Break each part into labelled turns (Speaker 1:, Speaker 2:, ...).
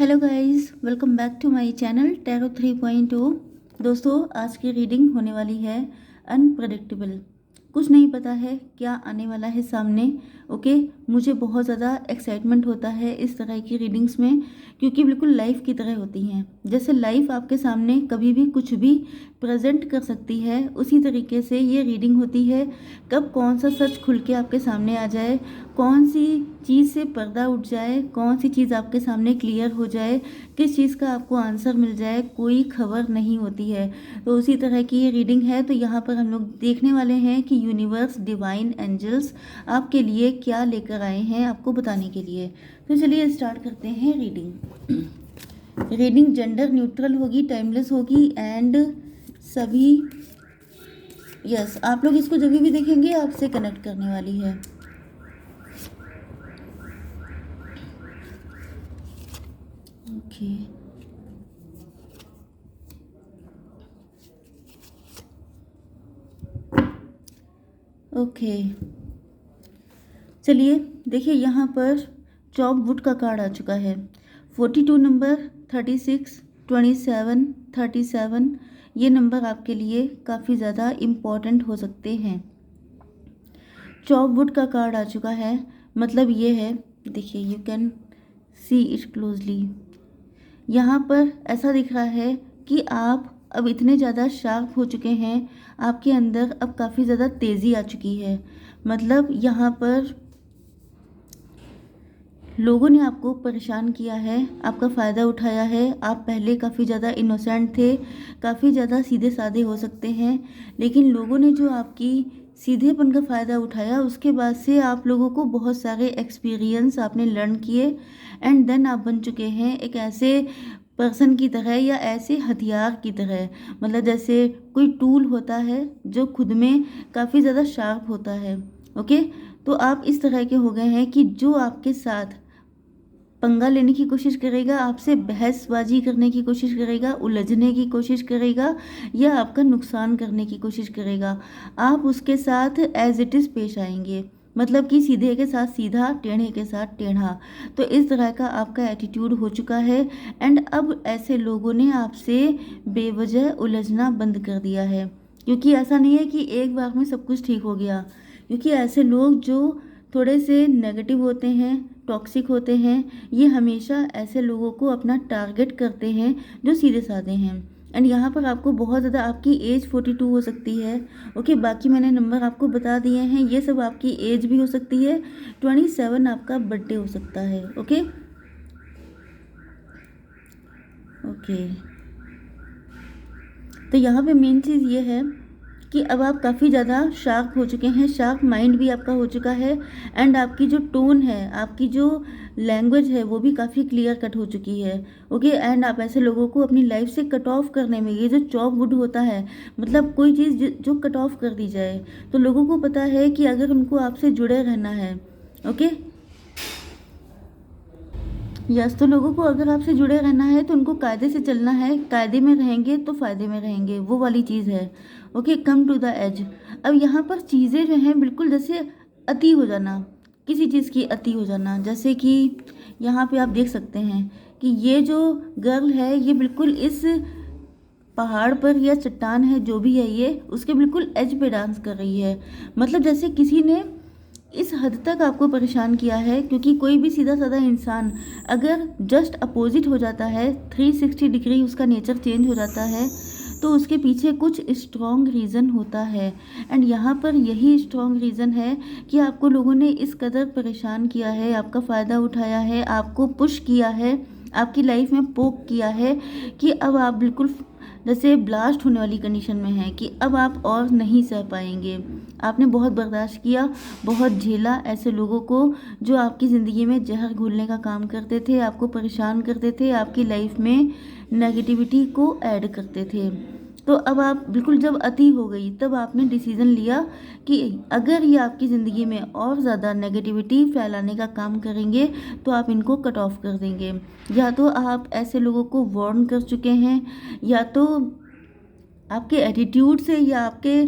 Speaker 1: Hello guys, welcome back to my channel tarot 3.0। दोस्तों, आज की रीडिंग होने वाली है अनप्रडिक्टेबल। कुछ नहीं पता है क्या आने वाला है सामने। ओके, मुझे बहुत ज़्यादा एक्साइटमेंट होता है इस तरह की रीडिंग्स में, क्योंकि बिल्कुल लाइफ की तरह होती हैं। जैसे लाइफ आपके सामने कभी भी कुछ भी प्रेजेंट कर सकती है, उसी तरीके से ये रीडिंग होती है। कब कौन सा सच खुल के आपके सामने आ जाए, कौन सी चीज़ से पर्दा उठ जाए, कौन सी चीज़ आपके सामने क्लियर हो जाए, किस चीज़ का आपको आंसर मिल जाए, कोई खबर नहीं होती है। तो उसी तरह की ये रीडिंग है। तो यहाँ पर हम लोग देखने वाले हैं कि यूनिवर्स, डिवाइन एंजल्स आपके लिए क्या लेकर आए हैं आपको बताने के लिए। तो चलिए स्टार्ट करते हैं रीडिंग। रीडिंग जेंडर न्यूट्रल होगी, टाइमलेस होगी एंड सभी यस आप लोग इसको जब भी देखेंगे आपसे कनेक्ट करने वाली है। ओके, ओके, चलिए देखिए, यहाँ पर चॉप वुड का कार्ड आ चुका है। 42 नंबर, 36, 27, 37 ये नंबर आपके लिए काफ़ी ज़्यादा इम्पॉर्टेंट हो सकते हैं। चॉप वुड का कार्ड आ चुका है, मतलब ये है, देखिए you can see it closely. यहाँ पर ऐसा दिख रहा है कि आप अब इतने ज़्यादा शार्प हो चुके हैं, आपके अंदर अब काफ़ी ज़्यादा तेज़ी आ चुकी है। मतलब यहाँ पर लोगों ने आपको परेशान किया है, आपका फ़ायदा उठाया है। आप पहले काफ़ी ज़्यादा इनोसेंट थे, काफ़ी ज़्यादा सीधे साधे हो सकते हैं, लेकिन लोगों ने जो आपकी सीधेपन का फ़ायदा उठाया, उसके बाद से आप लोगों को बहुत सारे एक्सपीरियंस आपने लर्न किए एंड देन आप बन चुके हैं एक ऐसे पर्सन की तरह या ऐसे हथियार की तरह। मतलब जैसे कोई टूल होता है जो खुद में काफ़ी ज़्यादा शार्प होता है। ओके, तो आप इस तरह के हो गए हैं कि जो आपके साथ पंगा लेने की कोशिश करेगा, आपसे बहसबाजी करने की कोशिश करेगा, उलझने की कोशिश करेगा या आपका नुकसान करने की कोशिश करेगा, आप उसके साथ एज इट इज़ पेश आएंगे। मतलब कि सीधे के साथ सीधा, टेढ़े के साथ टेढ़ा। तो इस तरह का आपका एटीट्यूड हो चुका है एंड अब ऐसे लोगों ने आपसे बेवजह उलझना बंद कर दिया है। क्योंकि ऐसा नहीं है कि एक बार में सब कुछ ठीक हो गया, क्योंकि ऐसे लोग जो थोड़े से नेगेटिव होते हैं, टॉक्सिक होते हैं, ये हमेशा ऐसे लोगों को अपना टारगेट करते हैं जो सीधे साधे हैं। एंड यहाँ पर आपको बहुत ज़्यादा, आपकी एज 42 हो सकती है। ओके, बाकी मैंने नंबर आपको बता दिए हैं, ये सब आपकी एज भी हो सकती है। 27 आपका बर्थडे हो सकता है। ओके, ओके, तो यहाँ पे मेन चीज़ ये है कि अब आप काफ़ी ज़्यादा शार्प हो चुके हैं, शार्प माइंड भी आपका हो चुका है एंड आपकी जो टोन है, आपकी जो लैंग्वेज है, वो भी काफ़ी क्लियर कट हो चुकी है। ओके, एंड आप ऐसे लोगों को अपनी लाइफ से कट ऑफ करने में, ये जो चॉप वुड होता है, मतलब कोई चीज़ जो कट ऑफ कर दी जाए, तो लोगों को पता है कि अगर उनको आपसे जुड़े रहना है, ओके यस, तो लोगों को अगर आपसे जुड़े रहना है तो उनको कायदे से चलना है, कायदे में रहेंगे तो फ़ायदे में रहेंगे, वो वाली चीज़ है। Okay, come to the edge. अब यहाँ पर चीज़ें जो हैं बिल्कुल जैसे अति हो जाना, किसी चीज़ की अति हो जाना, जैसे कि यहाँ पे आप देख सकते हैं कि ये जो गर्ल है, ये बिल्कुल इस पहाड़ पर या चट्टान है जो भी है, ये उसके बिल्कुल एज पे डांस कर रही है। मतलब जैसे किसी ने इस हद तक आपको परेशान किया है, क्योंकि कोई भी सीधा साधा इंसान अगर जस्ट अपोजिट हो जाता है, 360 डिग्री उसका नेचर चेंज हो जाता है, तो उसके पीछे कुछ स्ट्रॉन्ग रीज़न होता है। एंड यहाँ पर यही स्ट्रॉन्ग रीज़न है कि आपको लोगों ने इस कदर परेशान किया है, आपका फ़ायदा उठाया है, आपको पुश किया है, आपकी लाइफ में पोक किया है कि अब आप बिल्कुल जैसे ब्लास्ट होने वाली कंडीशन में हैं कि अब आप और नहीं सह पाएंगे। आपने बहुत बर्दाश्त किया, बहुत झेला ऐसे लोगों को जो आपकी ज़िंदगी में जहर घोलने का काम करते थे, आपको परेशान करते थे, आपकी लाइफ में नेगेटिविटी को ऐड करते थे। तो अब आप बिल्कुल जब अति हो गई, तब आपने डिसीज़न लिया कि अगर ये आपकी ज़िंदगी में और ज़्यादा नेगेटिविटी फैलाने का काम करेंगे तो आप इनको कट ऑफ कर देंगे। या तो आप ऐसे लोगों को वार्न कर चुके हैं, या तो आपके एटीट्यूड से या आपके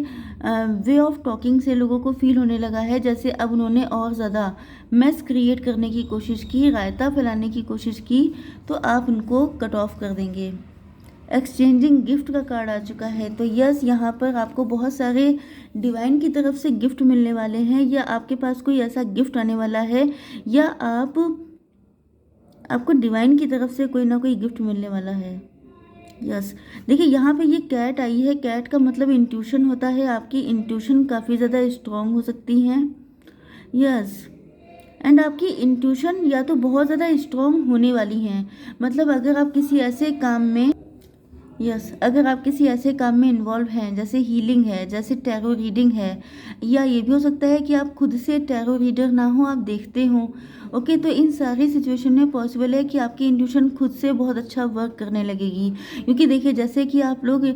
Speaker 1: वे ऑफ टॉकिंग से लोगों को फील होने लगा है जैसे अब उन्होंने और ज़्यादा मैस क्रिएट करने की कोशिश की, रायता फैलाने की कोशिश की, तो आप उनको कट ऑफ कर देंगे। एक्सचेंजिंग गिफ्ट का कार्ड आ चुका है, तो यस, यहाँ पर आपको बहुत सारे डिवाइन की तरफ से गिफ्ट मिलने वाले हैं, या आपके पास कोई ऐसा गिफ्ट आने वाला है, या आपको डिवाइन की तरफ से कोई ना कोई गिफ्ट मिलने वाला है। यस, देखिए यहाँ पे ये कैट आई है। कैट का मतलब इंट्यूशन होता है, आपकी इंट्यूशन काफ़ी ज़्यादा स्ट्रांग हो सकती हैं। यस, एंड आपकी इंट्यूशन या तो बहुत ज़्यादा स्ट्रांग होने वाली हैं, मतलब अगर आप किसी ऐसे काम में अगर आप किसी ऐसे काम में इन्वॉल्व हैं जैसे हीलिंग है, जैसे टैरो रीडिंग है, या ये भी हो सकता है कि आप खुद से टैरो रीडर ना हो, आप देखते हो। ओके, तो इन सारी सिचुएशन में पॉसिबल है कि आपकी इंट्यूशन खुद से बहुत अच्छा वर्क करने लगेगी, क्योंकि देखिए जैसे कि आप लोग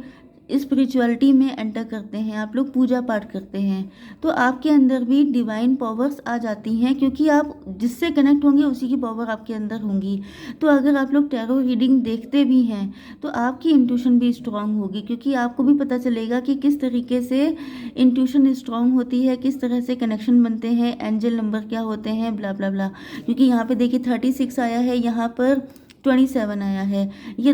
Speaker 1: स्पिरिचुअलिटी में एंटर करते हैं, आप लोग पूजा पाठ करते हैं, तो आपके अंदर भी डिवाइन पावर्स आ जाती हैं, क्योंकि आप जिससे कनेक्ट होंगे उसी की पावर आपके अंदर होंगी। तो अगर आप लोग टैरो रीडिंग देखते भी हैं तो आपकी इंट्यूशन भी स्ट्रांग होगी, क्योंकि आपको भी पता चलेगा कि किस तरीके से इंट्यूशन स्ट्रांग होती है, किस तरह से कनेक्शन बनते हैं, एंजल नंबर क्या होते हैं, ब्ला ब्ला ब्ला। क्योंकि यहाँ पे देखिए 36 आया है, यहाँ पर 27 आया है, ये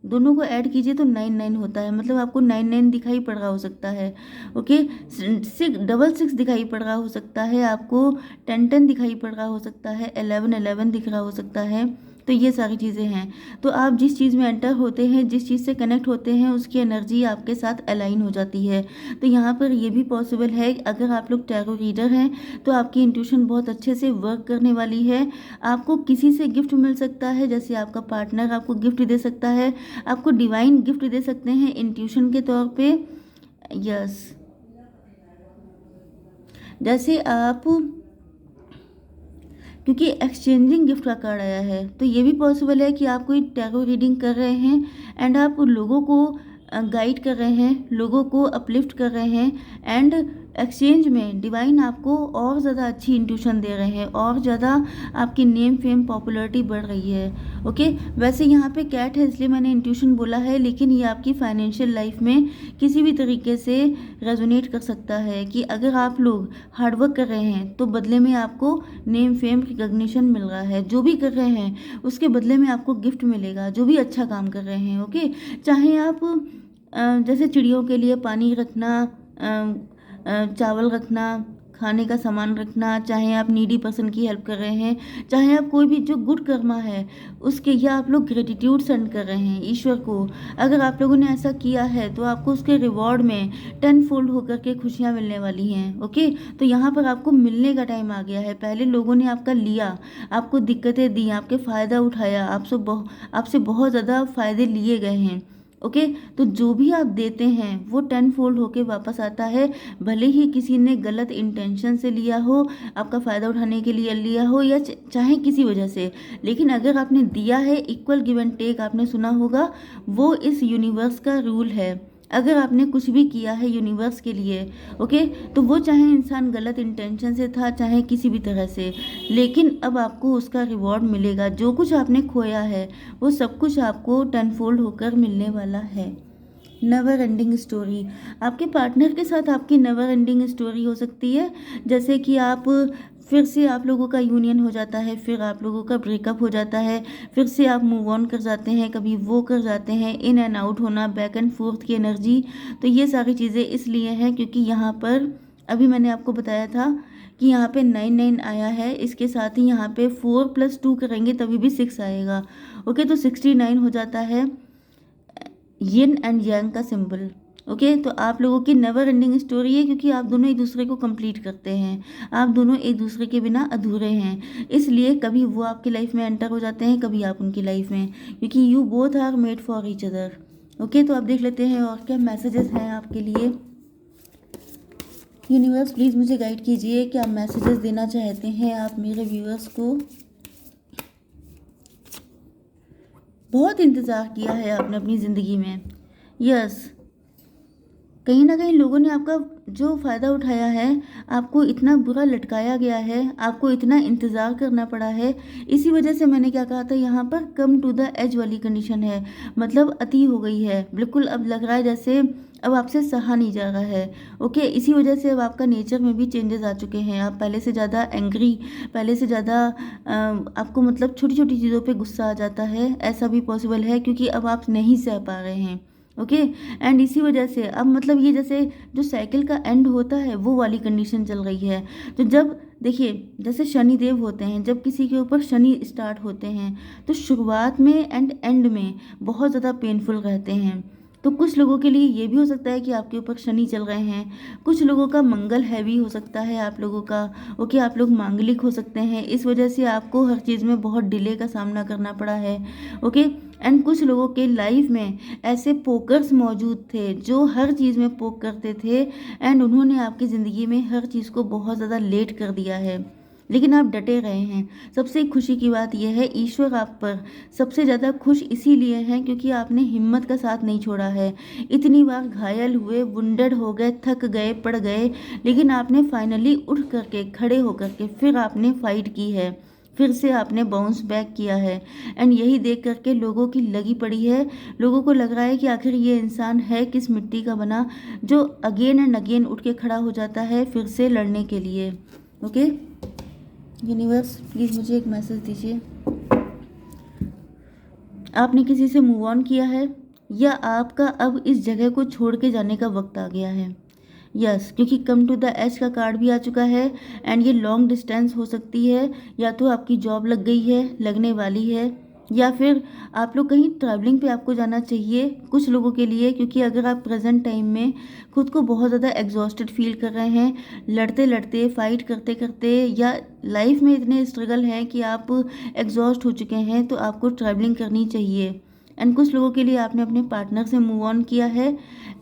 Speaker 1: दोनों को ऐड कीजिए तो 99 होता है, मतलब आपको 99 दिखाई पड़ रहा हो सकता है। ओके, 666 दिखाई पड़ रहा हो सकता है, आपको 1010 दिखाई पड़ रहा हो सकता है, 1111 दिख रहा हो सकता है। तो ये सारी चीज़ें हैं। तो आप जिस चीज़ में एंटर होते हैं, जिस चीज़ से कनेक्ट होते हैं, उसकी एनर्जी आपके साथ अलाइन हो जाती है। तो यहाँ पर ये भी पॉसिबल है, अगर आप लोग टैरो रीडर हैं तो आपकी इंट्यूशन बहुत अच्छे से वर्क करने वाली है। आपको किसी से गिफ्ट मिल सकता है, जैसे आपका पार्टनर आपको गिफ्ट दे सकता है, आपको डिवाइन गिफ्ट दे सकते हैं इंट्यूशन के तौर पे। यस, जैसे आप, क्योंकि एक्सचेंजिंग गिफ्ट का कार्ड आया है, तो ये भी पॉसिबल है कि आप कोई टैरो रीडिंग कर रहे हैं एंड आप लोगों को गाइड कर रहे हैं, लोगों को अपलिफ्ट कर रहे हैं, एंड एक्सचेंज में डिवाइन आपको और ज़्यादा अच्छी इंट्यूशन दे रहे हैं, और ज़्यादा आपकी नेम फेम पॉपुलैरिटी बढ़ रही है। ओके, वैसे यहाँ पे कैट है इसलिए मैंने इंट्यूशन बोला है, लेकिन ये आपकी फाइनेंशियल लाइफ में किसी भी तरीके से रेजोनेट कर सकता है कि अगर आप लोग हार्डवर्क कर रहे हैं तो बदले में आपको नेम फेम रिकग्निशन मिल रहा है, जो भी कर रहे हैं उसके बदले में आपको गिफ्ट मिलेगा, जो भी अच्छा काम कर रहे हैं। ओके, चाहे आप जैसे चिड़ियों के लिए पानी रखना, चावल रखना, खाने का सामान रखना, चाहे आप नीडी पर्सन की हेल्प कर रहे हैं, चाहे आप कोई भी जो गुड कर्मा है उसके, या आप लोग ग्रेटिट्यूड सेंड कर रहे हैं ईश्वर को, अगर आप लोगों ने ऐसा किया है तो आपको उसके रिवॉर्ड में 10 फोल्ड होकर के खुशियाँ मिलने वाली हैं। ओके, तो यहाँ पर आपको मिलने का टाइम आ गया है। पहले लोगों ने आपका लिया, आपको दिक्कतें दी, आपके फ़ायदा उठाया, आपसे बहुत ज़्यादा फ़ायदे लिए गए हैं। ओके, तो जो भी आप देते हैं वो 10 फोल्ड होके वापस आता है, भले ही किसी ने गलत इंटेंशन से लिया हो, आपका फ़ायदा उठाने के लिए लिया हो, या चाहे किसी वजह से, लेकिन अगर आपने दिया है, इक्वल गिव एंड टेक आपने सुना होगा, वो इस यूनिवर्स का रूल है। अगर आपने कुछ भी किया है यूनिवर्स के लिए, ओके, तो वो चाहे इंसान गलत इंटेंशन से था, चाहे किसी भी तरह से, लेकिन अब आपको उसका रिवॉर्ड मिलेगा। जो कुछ आपने खोया है वो सब कुछ आपको 10 फोल्ड होकर मिलने वाला है। नेवर एंडिंग स्टोरी, आपके पार्टनर के साथ आपकी नेवर एंडिंग स्टोरी हो सकती है, जैसे कि फिर से आप लोगों का यूनियन हो जाता है, फिर आप लोगों का ब्रेकअप हो जाता है, फिर से आप मूव ऑन कर जाते हैं, कभी वो कर जाते हैं, इन एंड आउट होना, बैक एंड फोर्थ की एनर्जी। तो ये सारी चीज़ें इसलिए हैं क्योंकि यहाँ पर अभी मैंने आपको बताया था कि यहाँ पे 99 आया है, इसके साथ ही यहाँ पे 4 + 2 करेंगे तभी भी 6 आएगा। ओके, तो 69 हो जाता है यिन एंड यांग का सिंबल। ओके, तो आप लोगों की नेवर एंडिंग स्टोरी है, क्योंकि आप दोनों एक दूसरे को कंप्लीट करते हैं, आप दोनों एक दूसरे के बिना अधूरे हैं, इसलिए कभी वो आपकी लाइफ में एंटर हो जाते हैं, कभी आप उनकी लाइफ में, क्योंकि you both are made for each other. Okay, तो आप देख लेते हैं और क्या मैसेजेस हैं आपके लिए। यूनिवर्स प्लीज़ मुझे गाइड कीजिए, क्या मैसेजेस देना चाहते हैं आप मेरे व्यूअर्स को। बहुत इंतज़ार किया है आपने अपनी ज़िंदगी में। यस, कहीं न कहीं लोगों ने आपका जो फ़ायदा उठाया है, आपको इतना बुरा लटकाया गया है, आपको इतना इंतज़ार करना पड़ा है। इसी वजह से मैंने क्या कहा था यहाँ पर कम टू द एज वाली कंडीशन है। मतलब अति हो गई है। बिल्कुल अब लग रहा है जैसे अब आपसे सहा नहीं जा रहा है। ओके, इसी वजह से अब आपका नेचर में भी चेंजेज़ आ चुके हैं। आप पहले से ज़्यादा एंग्री, पहले से ज़्यादा आपको मतलब छोटी-छोटी चीज़ों पे गुस्सा आ जाता है। ऐसा भी पॉसिबल है क्योंकि अब आप नहीं सह पा रहे हैं। ओके, एंड इसी वजह से अब मतलब ये जैसे जो साइकिल का एंड होता है वो वाली कंडीशन चल रही है। तो जब देखिए जैसे शनि देव होते हैं, जब किसी के ऊपर शनि स्टार्ट होते हैं तो शुरुआत में एंड एंड में बहुत ज़्यादा पेनफुल रहते हैं। तो कुछ लोगों के लिए ये भी हो सकता है कि आपके ऊपर शनि चल रहे हैं, कुछ लोगों का मंगल हैवी हो सकता है आप लोगों का। ओके, आप लोग मांगलिक हो सकते हैं, इस वजह से आपको हर चीज़ में बहुत डिले का सामना करना पड़ा है। ओके, एंड कुछ लोगों के लाइफ में ऐसे पोकर्स मौजूद थे जो हर चीज़ में पोक करते थे एंड उन्होंने आपकी ज़िंदगी में हर चीज़ को बहुत ज़्यादा लेट कर दिया है, लेकिन आप डटे रहे हैं। सबसे खुशी की बात यह है ईश्वर आप पर सबसे ज़्यादा खुश इसीलिए हैं क्योंकि आपने हिम्मत का साथ नहीं छोड़ा है। इतनी बार घायल हुए, वुंडेड हो गए, थक गए, पड़ गए, लेकिन आपने फाइनली उठ करके खड़े होकर के फिर आपने फाइट की है, फिर से आपने बाउंस बैक किया है। एंड यही देख करके लोगों की लगी पड़ी है। लोगों को लग रहा है कि आखिर ये इंसान है किस मिट्टी का बना जो अगेन एंड अगेन उठ के खड़ा हो जाता है फिर से लड़ने के लिए। ओके, यूनिवर्स प्लीज़ मुझे एक मैसेज दीजिए। आपने किसी से मूव ऑन किया है या आपका अब इस जगह को छोड़ के जाने का वक्त आ गया है? यस, क्योंकि कम टू द एज का कार्ड भी आ चुका है एंड ये लॉन्ग डिस्टेंस हो सकती है, या तो आपकी जॉब लग गई है, लगने वाली है, या फिर आप लोग कहीं ट्रैवलिंग पे आपको जाना चाहिए कुछ लोगों के लिए, क्योंकि अगर आप प्रेजेंट टाइम में खुद को बहुत ज़्यादा एग्जॉस्टेड फील कर रहे हैं, लड़ते लड़ते, फाइट करते करते, या लाइफ में इतने स्ट्रगल हैं कि आप एग्जॉस्ट हो चुके हैं, तो आपको ट्रैवलिंग करनी चाहिए। एंड कुछ लोगों के लिए आपने अपने पार्टनर से मूव ऑन किया है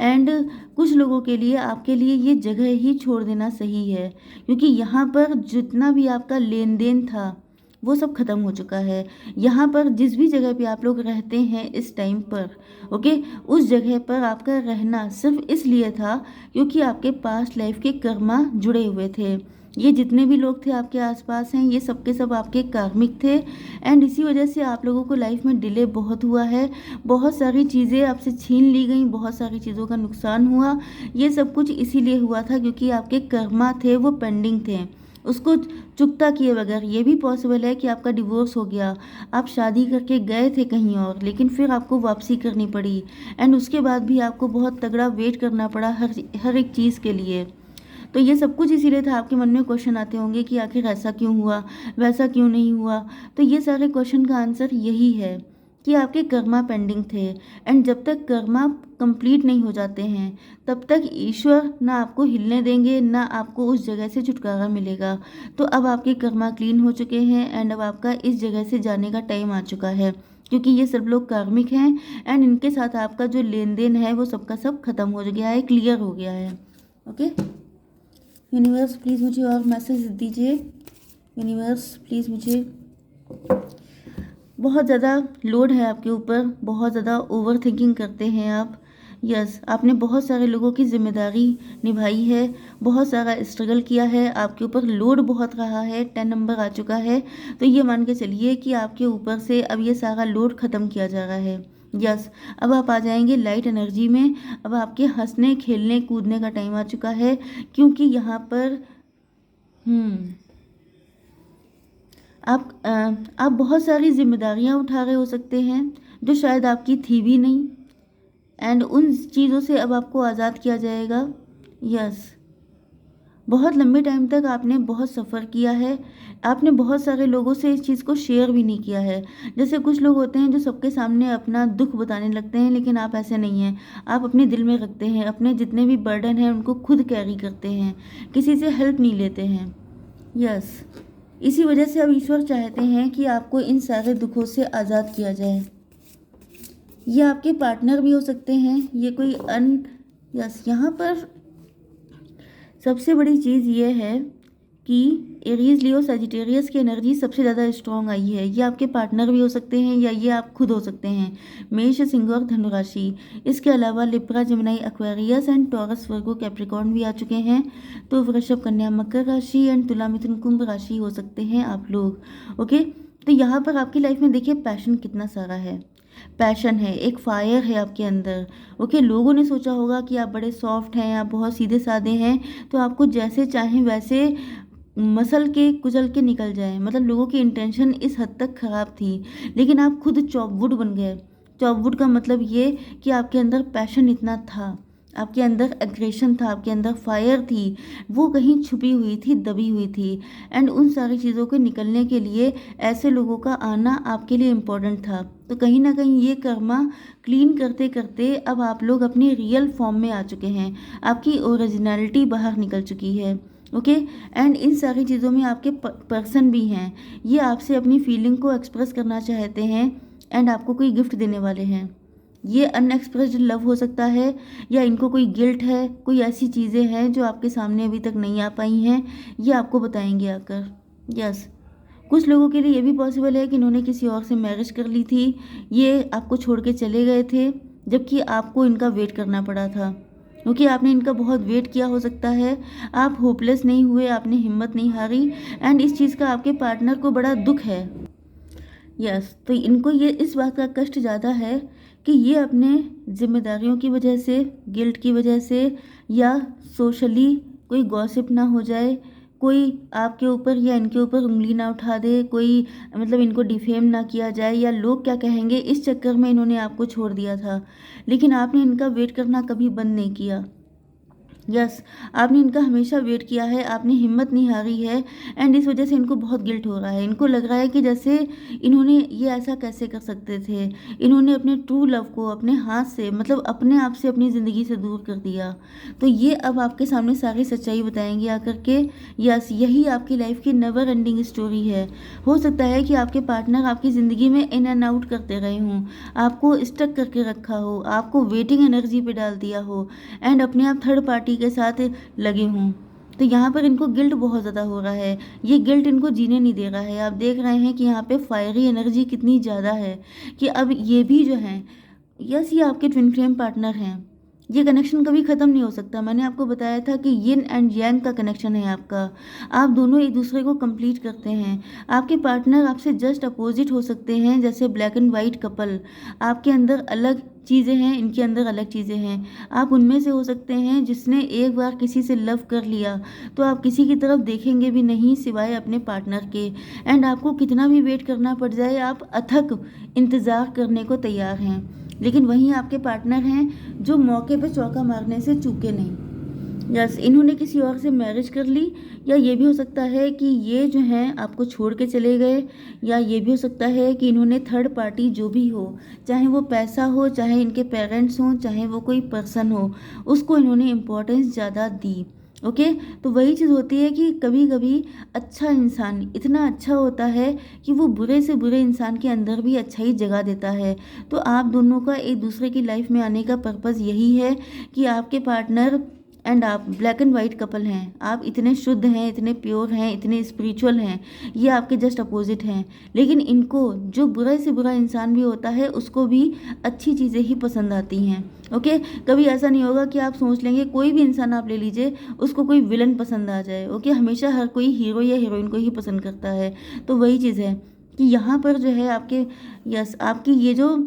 Speaker 1: एंड कुछ लोगों के लिए आपके लिए ये जगह ही छोड़ देना सही है, क्योंकि यहाँ पर जितना भी आपका लेन देन था वो सब खत्म हो चुका है। यहाँ पर जिस भी जगह पे आप लोग रहते हैं इस टाइम पर, ओके, उस जगह पर आपका रहना सिर्फ इसलिए था क्योंकि आपके पास्ट लाइफ के कर्मा जुड़े हुए थे। ये जितने भी लोग थे आपके आसपास हैं, ये सब के सब आपके कार्मिक थे एंड इसी वजह से आप लोगों को लाइफ में डिले बहुत हुआ है। बहुत सारी चीज़ें आपसे छीन ली गई, बहुत सारी चीज़ों का नुकसान हुआ। ये सब कुछ इसीलिए हुआ था क्योंकि आपके कर्मा थे वो पेंडिंग थे, उसको चुकता किए बगैर। ये भी पॉसिबल है कि आपका डिवोर्स हो गया, आप शादी करके गए थे कहीं और, लेकिन फिर आपको वापसी करनी पड़ी एंड उसके बाद भी आपको बहुत तगड़ा वेट करना पड़ा हर एक चीज़ के लिए। तो ये सब कुछ इसीलिए था। आपके मन में क्वेश्चन आते होंगे कि आखिर ऐसा क्यों हुआ, वैसा क्यों नहीं हुआ। तो ये सारे क्वेश्चन का आंसर यही है कि आपके कर्मा पेंडिंग थे एंड जब तक कर्मा कंप्लीट नहीं हो जाते हैं तब तक ईश्वर ना आपको हिलने देंगे, ना आपको उस जगह से छुटकारा मिलेगा। तो अब आपके कर्मा क्लीन हो चुके हैं एंड अब आपका इस जगह से जाने का टाइम आ चुका है, क्योंकि ये सब लोग कार्मिक हैं एंड इनके साथ आपका जो लेन देन है वो सबका सब खत्म हो गया है, क्लियर हो गया है। ओके, यूनिवर्स प्लीज़ मुझे और मैसेज दीजिए। यूनिवर्स प्लीज़ मुझे, बहुत ज़्यादा लोड है आपके ऊपर, बहुत ज़्यादा ओवर थिंकिंग करते हैं आप। यस, आपने बहुत सारे लोगों की जिम्मेदारी निभाई है, बहुत सारा स्ट्रगल किया है, आपके ऊपर लोड बहुत रहा है, 10 नंबर आ चुका है। तो ये मान के चलिए कि आपके ऊपर से अब ये सारा लोड ख़त्म किया जा रहा है। यस, अब आप आ जाएंगे लाइट एनर्जी में। अब आपके हंसने, खेलने, कूदने का टाइम आ चुका है, क्योंकि यहाँ पर आप बहुत सारी जिम्मेदारियां उठा रहे हो सकते हैं जो शायद आपकी थी भी नहीं एंड उन चीज़ों से अब आपको आज़ाद किया जाएगा। यस, बहुत लंबे टाइम तक आपने बहुत सफ़र किया है, आपने बहुत सारे लोगों से इस चीज़ को शेयर भी नहीं किया है। जैसे कुछ लोग होते हैं जो सबके सामने अपना दुख बताने लगते हैं, लेकिन आप ऐसे नहीं हैं। आप अपने दिल में रखते हैं, अपने जितने भी बर्डन हैं उनको खुद कैरी करते हैं, किसी से हेल्प नहीं लेते हैं। यस, इसी वजह से अब ईश्वर चाहते हैं कि आपको इन सारे दुखों से आज़ाद किया जाए। ये आपके पार्टनर भी हो सकते हैं, ये कोई यस, यहाँ पर सबसे बड़ी चीज़ ये है कि एरीज, लियो, सजिटेरियस की एनर्जी सबसे ज़्यादा स्ट्रॉन्ग आई है। ये आपके पार्टनर भी हो सकते हैं या ये आप खुद हो सकते हैं। मेष, सिंह और धनु राशि। इसके अलावा Libra, Gemini, Aquarius and taurus, Virgo, Capricorn भी आ चुके हैं। तो वृषभ, कन्या, मकर राशि एंड तुला, मिथुन, कुंभ राशि हो सकते हैं आप लोग। ओके, तो यहाँ पर आपकी लाइफ में देखिए पैशन कितना सारा है। पैशन है, एक फायर है आपके अंदर। ओके, लोगों ने सोचा होगा कि आप बड़े सॉफ्ट हैं, आप बहुत सीधे साधे हैं, तो आपको जैसे चाहें वैसे मसल के कुचल के निकल जाए। मतलब लोगों की इंटेंशन इस हद तक खराब थी, लेकिन आप खुद चॉपवुड बन गए। चॉपवुड का मतलब ये कि आपके अंदर पैशन इतना था, आपके अंदर एग्रेशन था, आपके अंदर फायर थी, वो कहीं छुपी हुई थी, दबी हुई थी। एंड उन सारी चीज़ों को निकलने के लिए ऐसे लोगों का आना आपके लिए इम्पोर्टेंट था। तो कहीं ना कहीं ये कर्मा क्लीन करते करते अब आप लोग अपनी रियल फॉर्म में आ चुके हैं। आपकी ओरिजिनलिटी बाहर निकल चुकी है। ओके, एंड इन सारी चीज़ों में आपके पर्सन भी हैं। ये आपसे अपनी फीलिंग को एक्सप्रेस करना चाहते हैं एंड आपको कोई गिफ्ट देने वाले हैं। ये अनएक्सप्रेस्ड लव हो सकता है, या इनको कोई गिल्ट है, कोई ऐसी चीज़ें हैं जो आपके सामने अभी तक नहीं आ पाई हैं, ये आपको बताएंगे आकर। यस, कुछ लोगों के लिए ये भी पॉसिबल है कि इन्होंने किसी और से मैरिज कर ली थी, ये आपको छोड़ के चले गए थे, जबकि आपको इनका वेट करना पड़ा था, क्योंकि आपने इनका बहुत वेट किया हो सकता है। आप होपलेस नहीं हुए, आपने हिम्मत नहीं हारी, एंड इस चीज़ का आपके पार्टनर को बड़ा दुख है। यस, तो इनको ये इस बात का कष्ट ज़्यादा है कि ये अपने जिम्मेदारियों की वजह से, गिल्ट की वजह से, या सोशली कोई गॉसिप ना हो जाए, कोई आपके ऊपर या इनके ऊपर उंगली ना उठा दे, कोई मतलब इनको डिफेम ना किया जाए, या लोग क्या कहेंगे, इस चक्कर में इन्होंने आपको छोड़ दिया था। लेकिन आपने इनका वेट करना कभी बंद नहीं किया। यस, आपने इनका हमेशा वेट किया है, आपने हिम्मत नहीं हारी है, एंड इस वजह से इनको बहुत गिल्ट हो रहा है। इनको लग रहा है कि जैसे इन्होंने ये ऐसा कैसे कर सकते थे, इन्होंने अपने ट्रू लव को अपने हाथ से, मतलब अपने आप से, अपनी ज़िंदगी से दूर कर दिया। तो ये अब आपके सामने सारी सच्चाई बताएंगे आकर के। यस, यही आपकी लाइफ की नेवर एंडिंग स्टोरी है। हो सकता है कि आपके पार्टनर आपकी ज़िंदगी में इन एंड आउट करते रहे हों, आपको स्टक करके रखा हो, आपको वेटिंग एनर्जी पे डाल दिया हो, एंड अपने आप थर्ड पार्टी के साथ लगे हों। तो यहाँ पर इनको गिल्ट बहुत ज़्यादा हो रहा है, ये गिल्ट इनको जीने नहीं दे रहा है। आप देख रहे हैं कि यहाँ पे फायरी एनर्जी कितनी ज़्यादा है कि अब ये भी जो हैं, यस, ये आपके ट्विन फ्लेम पार्टनर हैं। ये कनेक्शन कभी ख़त्म नहीं हो सकता। मैंने आपको बताया था कि यिन एंड यांग का कनेक्शन है आपका। आप दोनों एक दूसरे को कंप्लीट करते हैं। आपके पार्टनर आपसे जस्ट अपोजिट हो सकते हैं, जैसे ब्लैक एंड वाइट कपल। आपके अंदर अलग चीज़ें हैं, इनके अंदर अलग चीज़ें हैं। आप उनमें से हो सकते हैं जिसने एक बार किसी से लव कर लिया तो आप किसी की तरफ देखेंगे भी नहीं सिवाय अपने पार्टनर के, एंड आपको कितना भी वेट करना पड़ जाए, आप अथक इंतज़ार करने को तैयार हैं। लेकिन वहीं आपके पार्टनर हैं जो मौके पे चौका मारने से चूके नहीं। यस, इन्होंने किसी और से मैरिज कर ली, या ये भी हो सकता है कि ये जो हैं आपको छोड़ के चले गए, या ये भी हो सकता है कि इन्होंने थर्ड पार्टी जो भी हो, चाहे वो पैसा हो, चाहे इनके पेरेंट्स हों, चाहे वो कोई पर्सन हो, उसको इन्होंने इम्पोर्टेंस ज़्यादा दी। ओके, तो वही चीज़ होती है कि कभी कभी अच्छा इंसान इतना अच्छा होता है कि वो बुरे से बुरे इंसान के अंदर भी अच्छाई जगा देता है। तो आप दोनों का एक दूसरे की लाइफ में आने का पर्पज़ यही है कि आपके पार्टनर एंड आप ब्लैक एंड वाइट कपल हैं। आप इतने शुद्ध हैं, इतने प्योर हैं, इतने स्पिरिचुअल हैं, ये आपके जस्ट अपोजिट हैं। लेकिन इनको जो बुरा से बुरा इंसान भी होता है उसको भी अच्छी चीज़ें ही पसंद आती हैं। ओके, कभी ऐसा नहीं होगा कि आप सोच लेंगे, कोई भी इंसान आप ले लीजिए, उसको कोई विलन पसंद आ जाए। ओके, हमेशा हर कोई हीरो या हीरोइन को ही पसंद करता है। तो वही चीज़ है कि यहाँ पर जो है आपके, यस, आपकी ये जो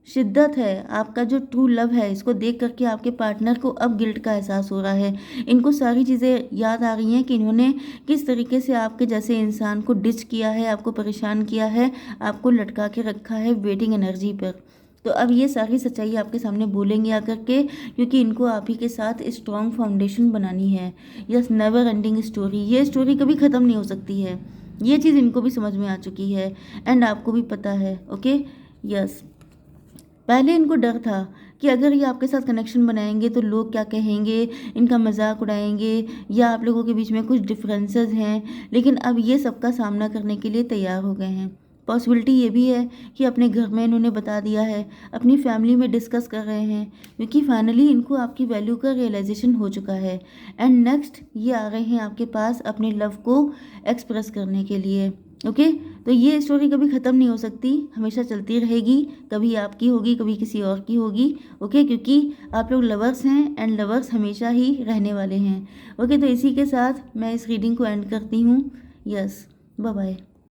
Speaker 1: शिद्दत है, आपका जो ट्रू लव है, इसको देख करके आपके पार्टनर को अब गिल्ट का एहसास हो रहा है। इनको सारी चीज़ें याद आ रही हैं कि इन्होंने किस तरीके से आपके जैसे इंसान को डिच किया है, आपको परेशान किया है, आपको लटका के रखा है वेटिंग एनर्जी पर। तो अब ये सारी सच्चाई आपके सामने बोलेंगे आकर के, क्योंकि इनको आप ही के साथ स्ट्रॉन्ग फाउंडेशन बनानी है। यस, नेवर एंडिंग स्टोरी, ये स्टोरी कभी ख़त्म नहीं हो सकती है। ये चीज़ इनको भी समझ में आ चुकी है, एंड आपको भी पता है। ओके, यस, पहले इनको डर था कि अगर ये आपके साथ कनेक्शन बनाएंगे तो लोग क्या कहेंगे, इनका मजाक उड़ाएंगे, या आप लोगों के बीच में कुछ डिफरेंसेस हैं। लेकिन अब ये सबका सामना करने के लिए तैयार हो गए हैं। पॉसिबिलिटी ये भी है कि अपने घर में इन्होंने बता दिया है, अपनी फैमिली में डिस्कस कर रहे हैं, क्योंकि फाइनली इनको आपकी वैल्यू का रियलाइजेशन हो चुका है। एंड नेक्स्ट ये आ गए हैं आपके पास अपने लव को एक्सप्रेस करने के लिए। ओके, तो ये स्टोरी कभी ख़त्म नहीं हो सकती, हमेशा चलती रहेगी, कभी आपकी होगी, कभी किसी और की होगी। ओके, क्योंकि आप लोग लवर्स हैं एंड लवर्स हमेशा ही रहने वाले हैं। ओके, तो इसी के साथ मैं इस रीडिंग को एंड करती हूँ। Yes, bye bye.